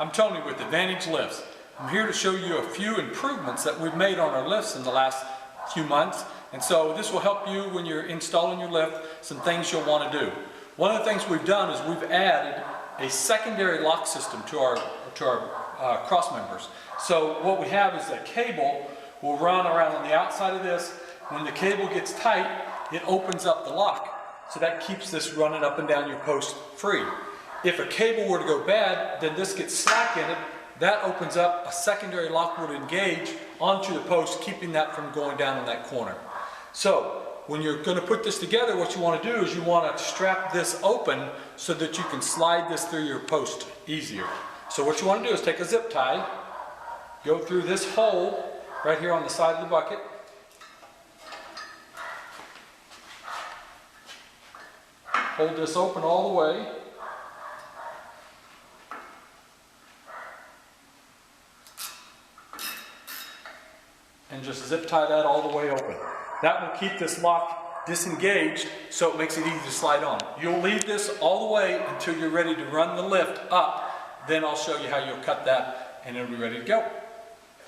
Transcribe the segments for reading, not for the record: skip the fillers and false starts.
I'm Tony with Advantage Lifts. I'm here to show you a few improvements that we've made on our lifts in the last few months. And so this will help you when you're installing your lift, some things you'll want to do. One of the things we've done is we've added a secondary lock system to our cross members. So what we have is a cable will run around on the outside of this. When the cable gets tight, it opens up the lock. So that keeps this running up and down your post free. If a cable were to go bad, then this gets slack in it. That opens up, a secondary lock would engage onto the post, keeping that from going down in that corner. So when you're going to put this together, what you want to do is you want to strap this open so that you can slide this through your post easier. So what you want to do is take a zip tie, go through this hole right here on the side of the bucket, hold this open all the way, and just zip tie that all the way open. That will keep this lock disengaged, so it makes it easy to slide on. You'll leave this all the way until you're ready to run the lift up. Then I'll show you how you'll cut that and it'll be ready to go.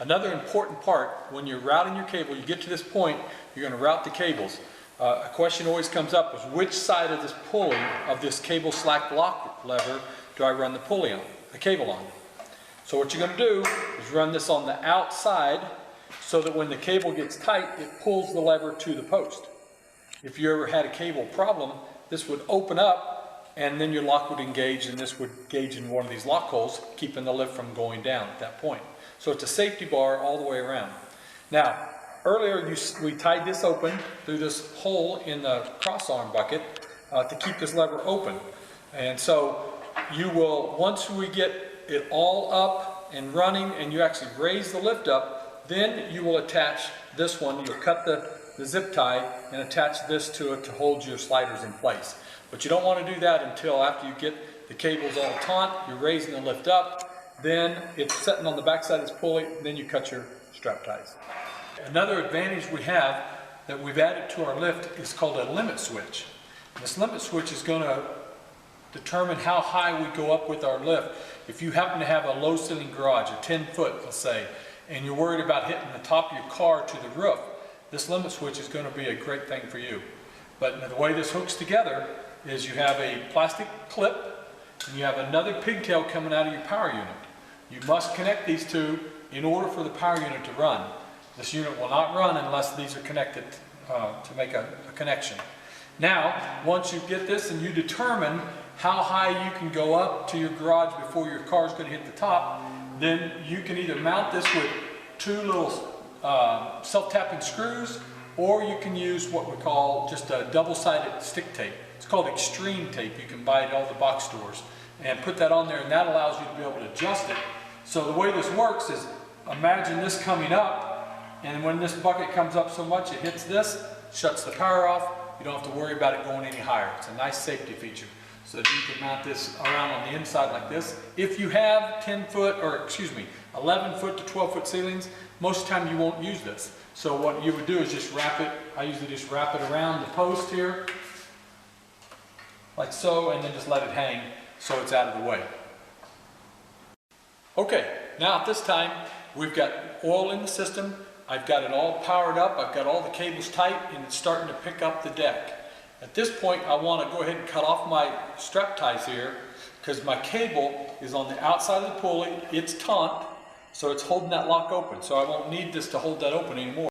Another important part, when you're routing your cable, you get to this point, you're going to route the cables. A question always comes up is which side of this pulley of this cable slack lock lever do I run the cable on? So what you're going to do is run this on the outside, so that when the cable gets tight, it pulls the lever to the post. If you ever had a cable problem, this would open up and then your lock would engage, and this would engage in one of these lock holes, keeping the lift from going down at that point. So it's a safety bar all the way around. Now, earlier we tied this open through this hole in the cross arm bucket to keep this lever open. And so you will, once we get it all up and running and you actually raise the lift up, then you will attach this one. You'll cut the zip tie and attach this to it to hold your sliders in place. But you don't want to do that until after you get the cables all taut, you're raising the lift up, then it's sitting on the back side of this pulley, then you cut your strap ties. Another advantage we have that we've added to our lift is called a limit switch. This limit switch is going to determine how high we go up with our lift. If you happen to have a low ceiling garage, a 10 foot, let's say, and you're worried about hitting the top of your car to the roof, this limit switch is going to be a great thing for you. But the way this hooks together is you have a plastic clip and you have another pigtail coming out of your power unit. You must connect these two in order for the power unit to run. This unit will not run unless these are connected to make a connection. Now, once you get this and you determine how high you can go up to your garage before your car is going to hit the top, then you can either mount this with two little self-tapping screws, or you can use what we call just a double-sided stick tape. It's called extreme tape. You can buy it at all the box stores and put that on there, and that allows you to be able to adjust it. So the way this works is, imagine this coming up, and when this bucket comes up so much it hits this, shuts the power off. You don't have to worry about it going any higher. It's a nice safety feature. So that you can mount this around on the inside like this. If you have 11 foot to 12 foot ceilings, most of the time you won't use this. So what you would do is just wrap it, I usually just wrap it around the post here, like so, and then just let it hang so it's out of the way. Okay, now at this time, we've got oil in the system, I've got it all powered up, I've got all the cables tight, and it's starting to pick up the deck. At this point, I want to go ahead and cut off my strap ties here because my cable is on the outside of the pulley. It's taut, so it's holding that lock open. So I won't need this to hold that open anymore.